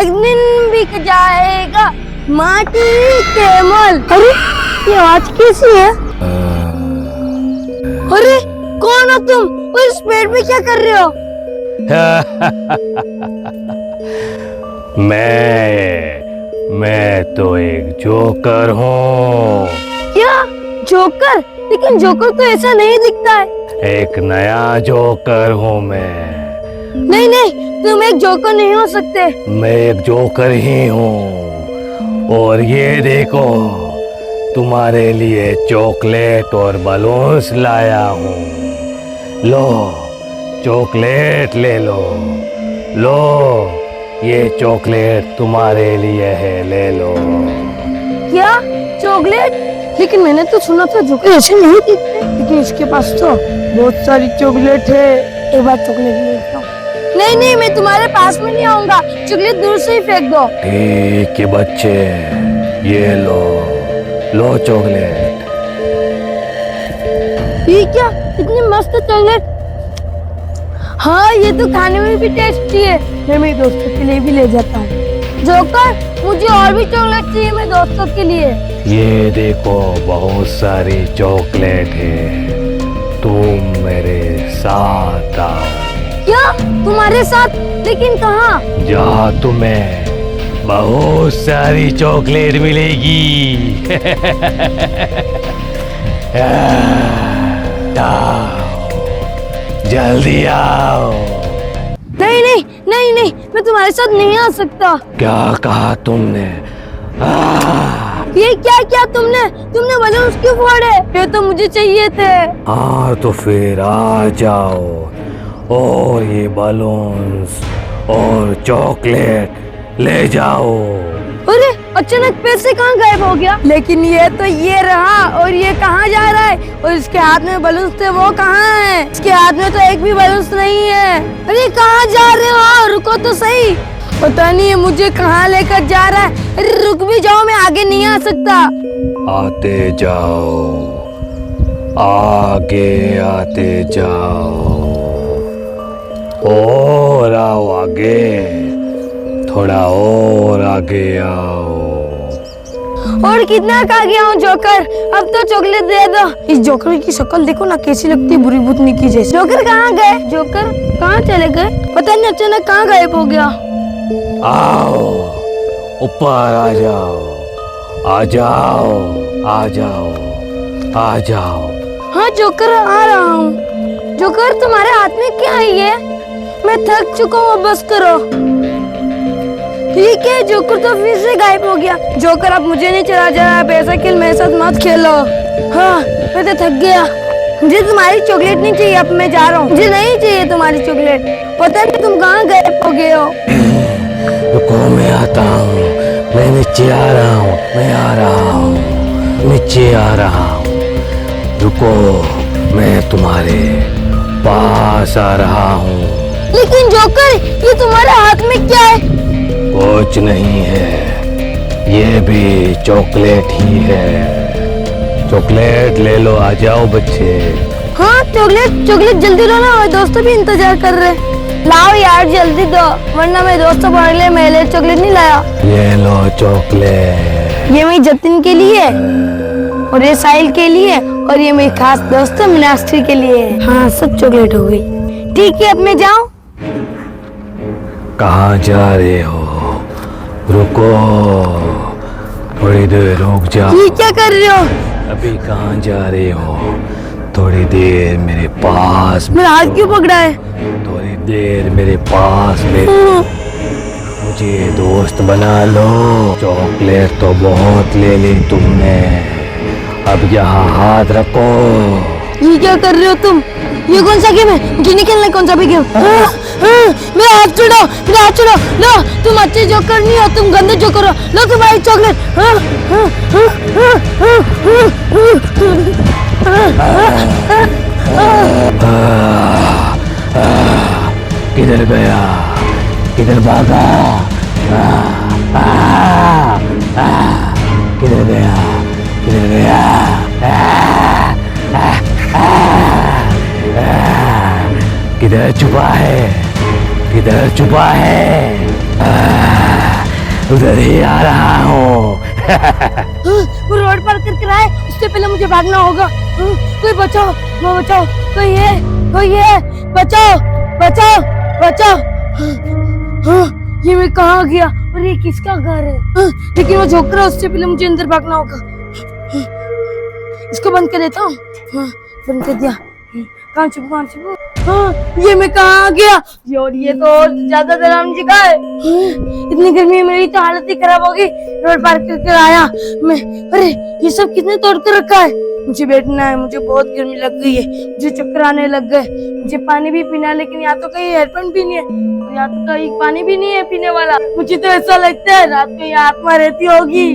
एक दिन बिक जाएगा माटी के मोल। अरे ये आवाज कैसी है? अरे कौन हो तुम और इस पेड़ पे क्या कर रहे हो? मैं तो एक जोकर हूँ। क्या जोकर? लेकिन जोकर तो ऐसा नहीं दिखता है। एक नया जोकर हूँ मैं। नहीं नहीं, तुम एक जोकर नहीं हो सकते। मैं एक जोकर ही हूँ। और ये देखो, तुम्हारे लिए चॉकलेट और बलून्स लाया हूँ। लो चॉकलेट ले लो। लो ये चॉकलेट तुम्हारे लिए है, ले लो। क्या चॉकलेट? लेकिन मैंने तो सुना था जोकर ऐसे नहीं दिखते। लेकिन इसके पास तो बहुत सारी चॉकलेट है। एक बार चॉकलेट लेता हूँ। नहीं नहीं, मैं तुम्हारे पास में नहीं आऊंगा। चॉकलेट दूर से ही फेंक दो। ठीक है बच्चे, ये लो चॉकलेट। ये क्या इतनी मस्त चॉकलेट? हाँ ये तो खाने में भी टेस्टी है। मैं मेरे दोस्तों के लिए भी ले जाता हूँ। जोकर मुझे और भी चॉकलेट चाहिए मेरे दोस्तों के लिए। ये देखो बहुत सारी चॉकलेट है, तुम मेरे साथ आओ। क्या तुम्हारे साथ? लेकिन कहाँ? जहाँ तुम्हें बहुत सारी चॉकलेट मिलेगी। आओ, जल्दी आओ। नहीं नहीं नहीं नहीं, मैं तुम्हारे साथ नहीं आ सकता। क्या कहा तुमने? ये क्या किया तुमने? तुमने बलून्स क्यों फोड़े? ये तो मुझे चाहिए थे। हाँ तो फिर आ जाओ और ये बलून्स और चॉकलेट ले जाओ। अरे अचानक पैसे कहाँ गायब हो गया? लेकिन ये तो ये रहा, और ये कहाँ जा रहा है? और इसके हाथ में बलून्स थे, वो कहाँ है? इसके हाथ में तो एक भी बलून्स नहीं है। अरे कहाँ जा रहे हो? रुको तो सही। पता नहीं है मुझे कहाँ लेकर जा रहा है। अरे रुक भी जाओ, मैं आगे नहीं आ सकता। आते जाओ, आगे आते जाओ। और आओ आगे, थोड़ा और आगे आओ। और कितना का गया हूँ जोकर? अब तो चॉकलेट दे दो। इस जोकर की शक्ल देखो ना, कैसी लगती है, बुरी भूतनी की जैसी। जोकर कहाँ गए? जोकर कहाँ चले गए? पता नहीं अचानक कहाँ गायब हो गया। आओ ऊपर आ जाओ, आ जाओ, आ जाओ, आ जाओ। हाँ जोकर आ रहा हूँ। जोकर तुम्हारे हाथ में क्या है ये? मैं थक चुका हूँ, बस करो। ठीक है, जोकर तो फिर से गायब हो गया। जोकर अब मुझे नहीं चला जा रहा, पैसा खेल मेरे साथ मत खेलो। हाँ मैं तो थक गया। मुझे तुम्हारी चॉकलेट नहीं चाहिए, अब मैं जा रहा हूँ। मुझे नहीं चाहिए तुम्हारी चॉकलेट। पता नहीं तुम कहाँ गायब हो गए हो। रुको मैं आता हूँ, मैं नीचे आ रहा हूँ, मैं आ रहा हूँ, नीचे आ रहा हूँ। रुको मैं तुम्हारे पास आ रहा हूँ। लेकिन जोकर ये तुम्हारे हाथ में क्या है? कुछ नहीं है, ये भी चॉकलेट ही है। चॉकलेट ले लो, आ जाओ बच्चे। हाँ चॉकलेट चॉकलेट जल्दी लो ना, और दोस्तों भी इंतजार कर रहे। लाओ यार जल्दी दो, वरना मेरे दोस्तों पढ़ ले, मेरे लिए चॉकलेट नहीं लाया। ये लो चॉकलेट। ये मेरी जतिन के लिए, और ये साहिल के लिए, और ये मेरी खास दोस्त मीनाक्षी के लिए। हाँ सब चॉकलेट हो गई। ठीक है अब मैं जाऊँ? कहाँ जा रहे हो? रुको थोड़ी देर रुक जाओ। ये क्या कर रहे हो? अभी कहाँ जा रहे हो? थोड़ी देर मेरे पास। मेरा हाथ क्यों पकड़ा है? थोड़ी देर मेरे पास में, मुझे दोस्त बना लो। चॉकलेट तो बहुत ले ली तुमने, अब यहाँ हाथ रखो। ये क्या कर रहे हो तुम? ये कौन सा गेम है? मुझे नहीं खेलना कौन सा भी गेम। मेरा हाथ छोड़ो, मेरा हाथ छोड़ो। लो तुम अच्छे जोकर नहीं हो, तुम गंदे जोकर हो। लो तुम्हारी चॉकलेट। किधर गया? किधर भागा? किधर गया? किधर गया? किधर छुपा है? किधर छुपा है? उधर ही आ रहा हूँ। वो रोड पार करके रहा है, उससे पहले मुझे भागना होगा। कोई बचाओ, वो बचाओ, कोई है, बचाओ, बचाओ, बचाओ। ये मैं कहाँ गया और ये किसका घर है? लेकिन वो झोंक रहा है, उससे पहले मुझे अंदर भागना होगा। इसको बंद कर देता हूँ। बंद कर दिया। कहाँ छुपू? ये मैं कहाँ आ गया? और ये तो और ज्यादा डरावनी जगह है। इतनी गर्मी में मेरी तो हालत ही खराब होगी। रोड पार करके आया मैं। अरे ये सब किसने तोड़ कर रखा है? मुझे बैठना है, मुझे बहुत गर्मी लग गई है, मुझे चक्कर आने लग गए। मुझे पानी भी पीना है, लेकिन यहाँ तो कहीं हेडपंप भी नहीं है, यहाँ तो कहीं पानी भी नहीं है पीने वाला। मुझे तो ऐसा लगता है रात को यहाँ आत्मा रहती होगी।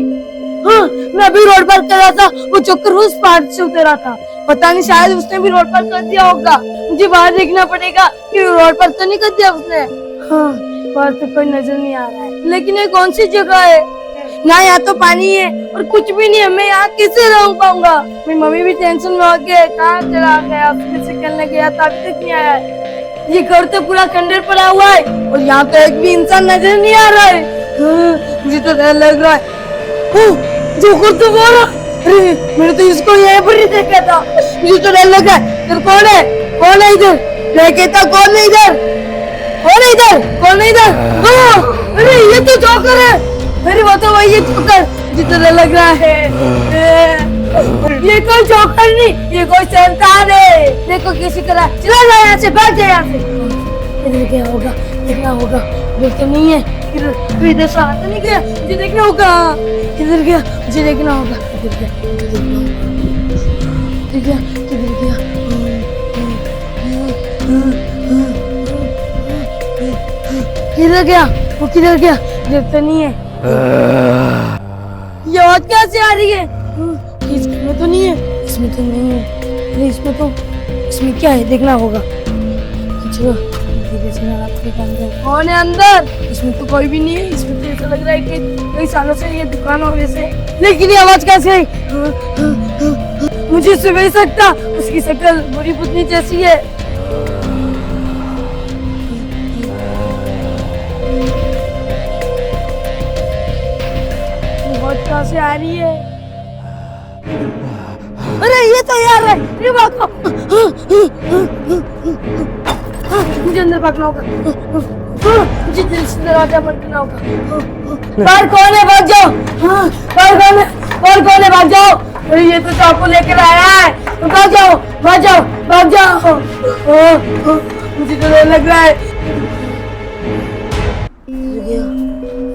मैं अभी रोड पार कर रहा था, वो चक्कर उस पार से उतरा था। पता नहीं, शायद उसने भी रोड पार कर दिया होगा। मुझे बाहर देखना पड़ेगा कि रोड पार तो नहीं कर दिया उसने। बाहर तो कोई नजर नहीं आ रहा है। लेकिन ये कौन सी जगह है? ना यहाँ तो पानी है और कुछ भी नहीं है। मैं यहाँ कैसे रह पाऊंगा? मेरी मम्मी भी टेंशन में हो गई। कहाँ चला गया? फिर से खेलने गया था, अभी तक नहीं आया है। ये घर तो पूरा खंडर पड़ा हुआ है और यहाँ तो एक भी इंसान नजर नहीं आ रहा है। मुझे तो डर लग रहा है। जो कुछ तो बोला, अरे मैंने तो इसको यहीं पर ही देखा था। मुझे तो डर लग रहा है। इधर कौन है? कौन है इधर? मैं कहता कौन है इधर? कौन है इधर? कौन है इधर? अरे ये तो जोकर है। अरे वो तो वही है जोकर। मुझे तो डर लग रहा है। ये कोई जोकर नहीं, ये कोई शैतान है। देखो किसी तरह चला जाए यहाँ से, भाग जाए यहाँ से। इधर क्या होगा? देखना होगा। इधर तो नहीं है। इधर से आता नहीं गया, मुझे देखना होगा। किधर गया? मुझे देखना होगा। किधर गया? किधर गया? किधर गया? वो किधर गया? इधर तो नहीं है। ये आवाज कैसे आ रही है? इसमें तो नहीं है, इसमें तो नहीं है। अरे इसमें क्या है? देखना होगा। चलो कौन है अंदर? इसमें तो कोई भी नहीं है। इसमें तो ऐसा लग रहा है कि कई सालों से ये दुकान हो वैसे। लेकिन ये आवाज कैसे आई? मुझे सुन नहीं सकता। उसकी शक्ल बुरी पुतनी जैसी है। आवाज कहाँ से आ रही है? अरे ये तो यार है। ये भागो। मुझे अंदर भागना होगा। मुझे दिल से दरवाजा बंद करना होगा। बाहर कौन है? भाग जाओ। बाहर कौन है? बाहर कौन है? भाग जाओ। अरे ये तो चाकू लेकर आया है। भाग जाओ, भाग जाओ, भाग जाओ। मुझे तो डर लग रहा है। इधर गया,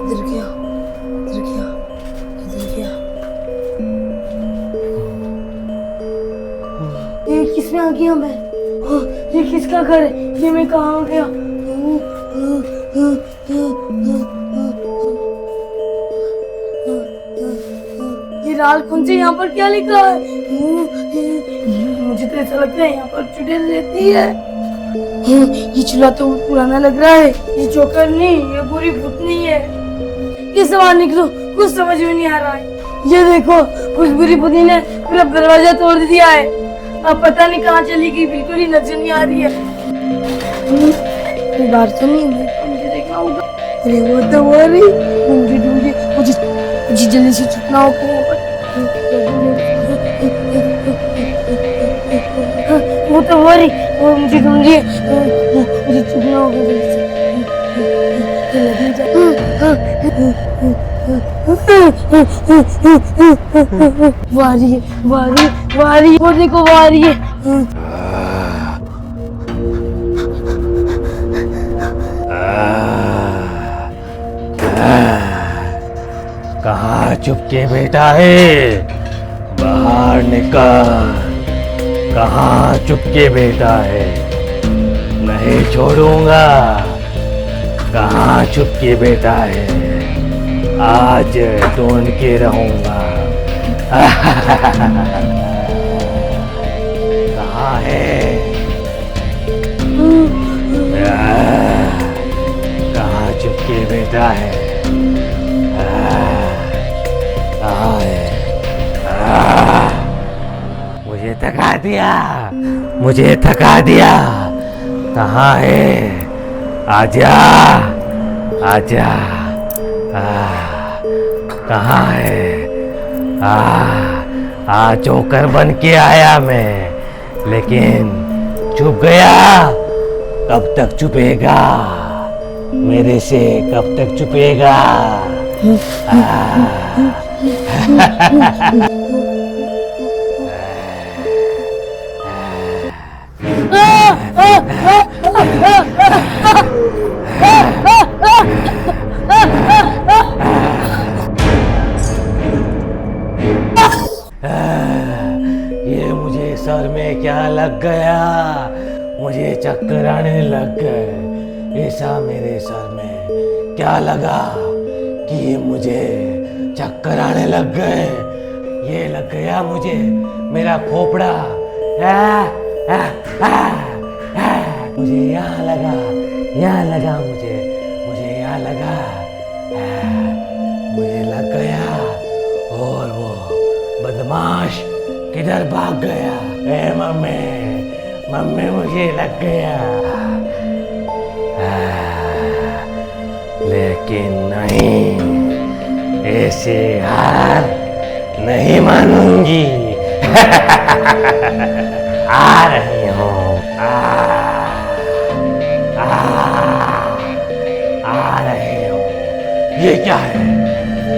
इधर गया, इधर गया, इधर गया। ये किसमें आ गया मैं? ये किसका घर है? ये मैं कहाँ आ गया? ये लाल कौन से यहाँ पर क्या लिखा है? मुझे तो ऐसा लगता है यहाँ पर चुड़ैल रहती है। ये चूल्हा तो पुराना लग रहा है। ये जोकर नहीं, ये बुरी भूतनी है। कैसे बाहर निकलो? कुछ समझ में नहीं आ रहा है। ये देखो, उस बुरी भूतनी ने पूरा दरवाजा तोड़ दिया है। अब पता नहीं कहाँ चली गई, बिल्कुल ही नजर नहीं आ रही है। बाहर तो नहीं है, मुझे देखना होगा। अरे वो तो वो रही। मुझे जल्दी से छुपना होगा यहाँ पर। वो तो वो रही, वो मुझे ढूंढ रही है। मुझे छुपना होगा जल्दी से। वो आ रही है, वो आ रही है, वो आ रही है। वो देखो, वो आ रही है। कहाँ चुपके बैठा है? बाहर निकल। कहाँ चुपके बैठा है? नहीं छोड़ूंगा। कहाँ चुपके बैठा है? आज ढूंढ के रहूंगा। कहाँ है? कहाँ चुपके बैठा है? कहाँ है? मुझे थका दिया, मुझे थका दिया। कहाँ है? आजा, आजा, कहाँ है? जोकर बन के आया मैं, लेकिन चुप गया। कब तक चुपेगा? मेरे से कब तक चुपेगा? ये मुझे सर में क्या लग गया? मुझे चक्कर आने लग गए। ऐसा मेरे सर में क्या लगा कि मुझे चक्कर आने लग गए? ये लग गया मुझे मेरा खोपड़ा। मुझे यहाँ लगा मुझे यहाँ लगा। मुझे लग गया और वो बदमाश किधर भाग गया? मम्मी मुझे लग गया। लेकिन नहीं, ऐसे हार नहीं मानूंगी। आ रही हूँ, आ रही हूँ। ये क्या है?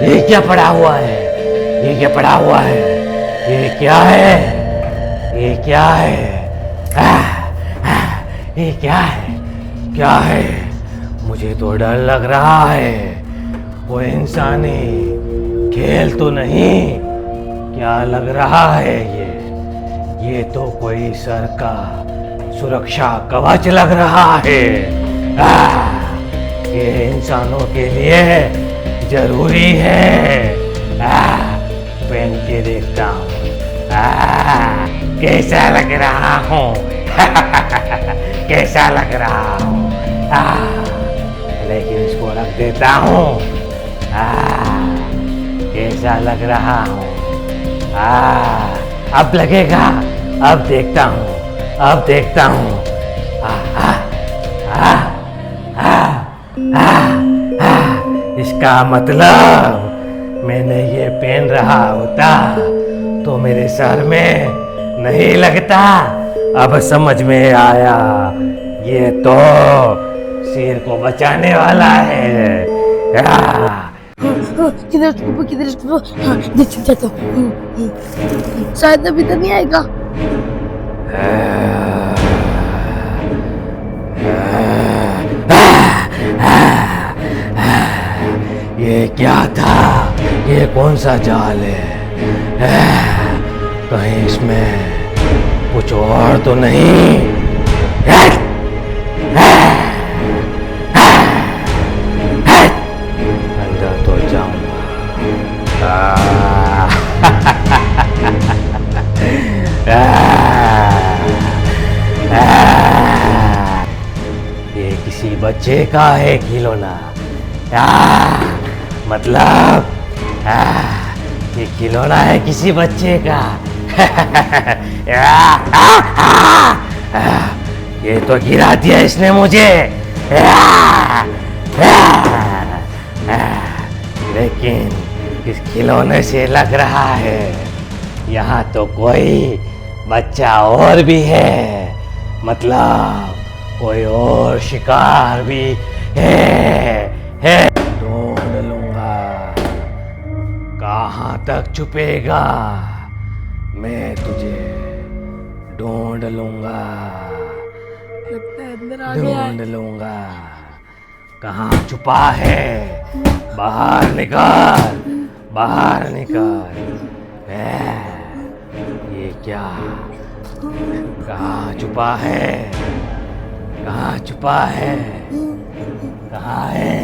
ये क्या पड़ा हुआ है? ये क्या पड़ा हुआ है? ये क्या है? ये क्या है? ये क्या है? क्या है? मुझे तो डर लग रहा है। वो इंसानी खेल तो नहीं, क्या लग रहा है ये तो कोई सर का सुरक्षा कवच लग रहा है। ये इंसानों के लिए जरूरी है। पहन के देखता हूँ कैसा लग रहा हूँ। कैसा लग रहा हूँ। लेकिन इसको रख देता हूँ। कैसा लग रहा हूँ। अब लगेगा। अब देखता हूँ। इसका मतलब मैंने ये पहन रहा होता तो मेरे सर में नहीं लगता। अब समझ में आया, ये तो सिर को बचाने वाला है। किधर इसको? हाँ, देख जाता हूँ। शायद अभी तक नहीं आएगा। ये क्या था? ये कौन सा जाल है? कहीं इसमें कुछ और तो नहीं? अंदर तो जाऊंगा। ये किसी बच्चे का है खिलौना। मतलब ये खिलौना है किसी बच्चे का। ये तो गिरा दिया इसने मुझे। लेकिन इस खिलौने से लग रहा है यहाँ तो कोई बच्चा और भी है। मतलब कोई और शिकार भी है। ढूंढ लूंगा। कहाँ तक छुपेगा? मैं तुझे ढूंढ लूंगा। लगता है अंदर आ गया है। ढूंढ लूंगा। कहाँ छुपा है? बाहर निकल, बाहर निकल। ये क्या? कहाँ छुपा है? कहाँ छुपा है? कहाँ है?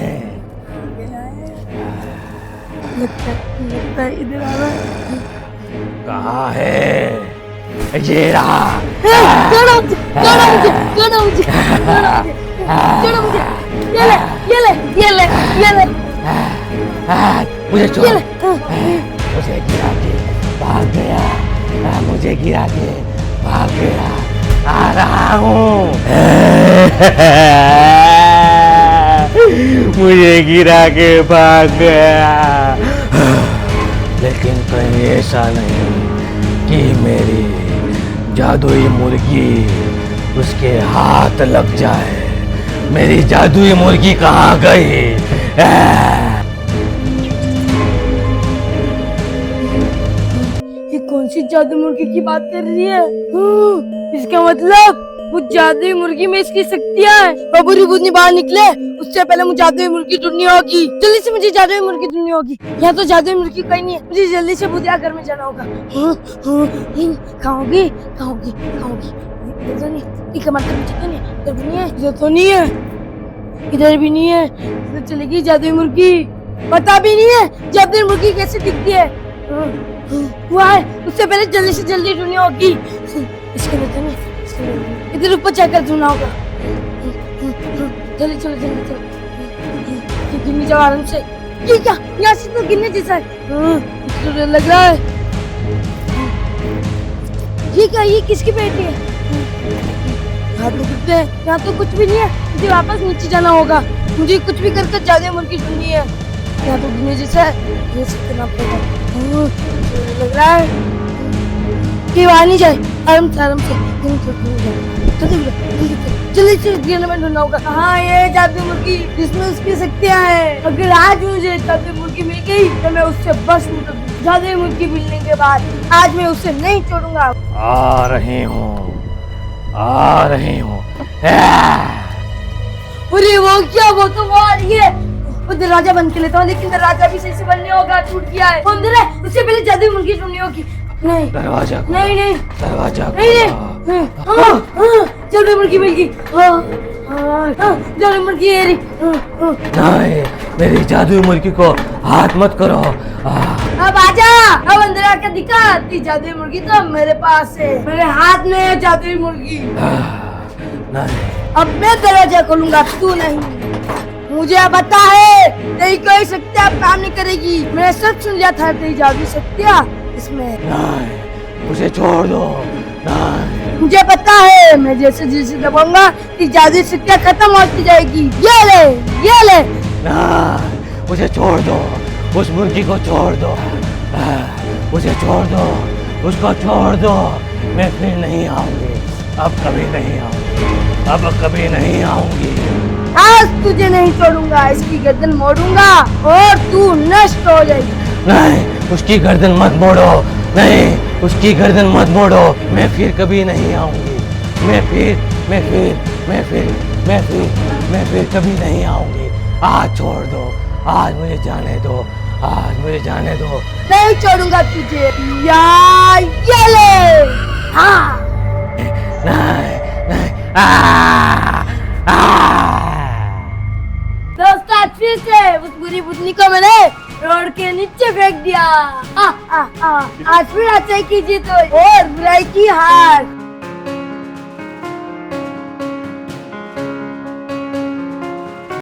लगता है इधर आ रहा है। कहाँ है? ये रहा। छोड़ो मुझे। ये ले। मुझे छोड़। मुझे गिरा के भाग गया। मुझे गिरा के भाग गया। आ रहा हूँ। मुझे गिरा के भाग गया। लेकिन कहीं ऐसा नहीं कि मेरी जादुई मुर्गी उसके हाथ लग जाए। मेरी जादुई मुर्गी कहाँ गई? ये कौन सी जादू मुर्गी की बात कर रही है? इसका मतलब वो जादुई मुर्गी में इसकी शक्तियाँ हैं। बबूरी बुदनी बाहर निकले उससे पहले मुझे जादुई मुर्गी ढूंढनी होगी। जल्दी से मुझे जादुई मुर्गी ढूंढनी होगी। यहाँ तो जादुई मुर्गी कहीं नहीं है। मुझे जल्दी से बुधिया घर में जाना होगा। कहाँ होगी? कहाँ होगी? कहाँ होगी? इधर तो नहीं। ठीक है, मतलब मुझे तो नहीं है। इधर भी नहीं है। इधर तो नहीं है। इधर भी नहीं है। इधर चलेगी जादुई मुर्गी? पता भी नहीं है जादुई मुर्गी कैसे दिखती है। हुआ है, उससे पहले जल्दी से जल्दी ढूंढनी होगी। इसके अंदर तो नहीं, इसके अंदर इधर ऊपर जाकर ढूंढना होगा। जल्दी चलो, जल्दी चलो। गिरने जाओ आराम से। ये क्या? यहाँ से तो गिरने जैसा है। तो डर लग रहा है। ये क्या? ये किसकी बेटी है? हाथ में कुत्ते हैं। यहाँ तो कुछ भी नहीं है। मुझे वापस नीचे जाना होगा। मुझे कुछ भी करके जादुई मुर्गी ढूंढनी है। यहाँ तो गिरने जैसा है। ये सब करना पड़ेगा। लग रहा है कि वहाँ नहीं जाए। आराम से, आराम से। जल्दी से गिरने में ढूंढना होगा। हाँ, ये जादुई मुर्गी जिसमें उसकी शक्तियाँ हैं। अगर आज मुझे जादुई मुर्गी मिल गई तो मैं उससे बस जादुई मुर्गी मिलने के बाद आज मैं उसे नहीं छोड़ूंगा। आ रही हूँ, आ रही हूँ। अरे वो क्या? वो तो वो आ रही है। वो दरवाजा बंद कर लेता हूँ, लेकिन दरवाजा भी सही से बंद नहीं होगा। टूट गया है। अंदर है। उससे पहले जादुई मुर्गी ढूंढनी होगी। नहीं, दरवाजा नहीं, नहीं, दरवाजा नहीं। जादुई मुर्गी मिल गई। जादुई मुर्गी है। नहीं, मेरी जादुई मुर्गी को हाथ मत करो। अब आजा, अब अंदर आकर दिखा। ती जादुई मुर्गी तो मेरे पास है। मेरे हाथ में है जादुई मुर्गी। नहीं, अब मैं दरवाजा खोलूंगा, तू नहीं। मुझे पता है तेरी कोई शक्तियाँ काम नहीं करेगी। मैंने सब सुन लिया था तेरी जादुई शक्तियाँ इसमें। नहीं, मुझे छोड़ दो। नहीं, मुझे पता है मैं जैसे जैसे दबाऊंगा तेरी जादुई शक्तियाँ खत्म होती जाएगी। ये ले, ये ले। नहीं, मुझे छोड़ दो। उस मुर्गी को छोड़ दो। मुझे छोड़ दो, उसको छोड़ दो। मैं फिर नहीं आऊंगी। अब कभी नहीं आऊंगी। अब कभी नहीं आऊंगी। आज तुझे नहीं छोड़ूंगा। इसकी गर्दन मोड़ूंगा और तू नष्ट हो जाएगी। नहीं, उसकी गर्दन मत मोड़ो। नहीं, उसकी गर्दन मत मोड़ो। मैं फिर कभी नहीं आऊंगी। मैं फिर कभी नहीं आऊंगी। आज छोड़ दो। आज मुझे जाने दो। आज मुझे जाने दो। नहीं छोड़ूंगा तुझे। या ये ले। हाँ, नहीं, नहीं। दोस्तों, आज फिर से उस बुरी बुदनी को मैंने रोड के नीचे फेंक दिया। आज फिर अच्छाई की जीत हुई और बुराई की हार।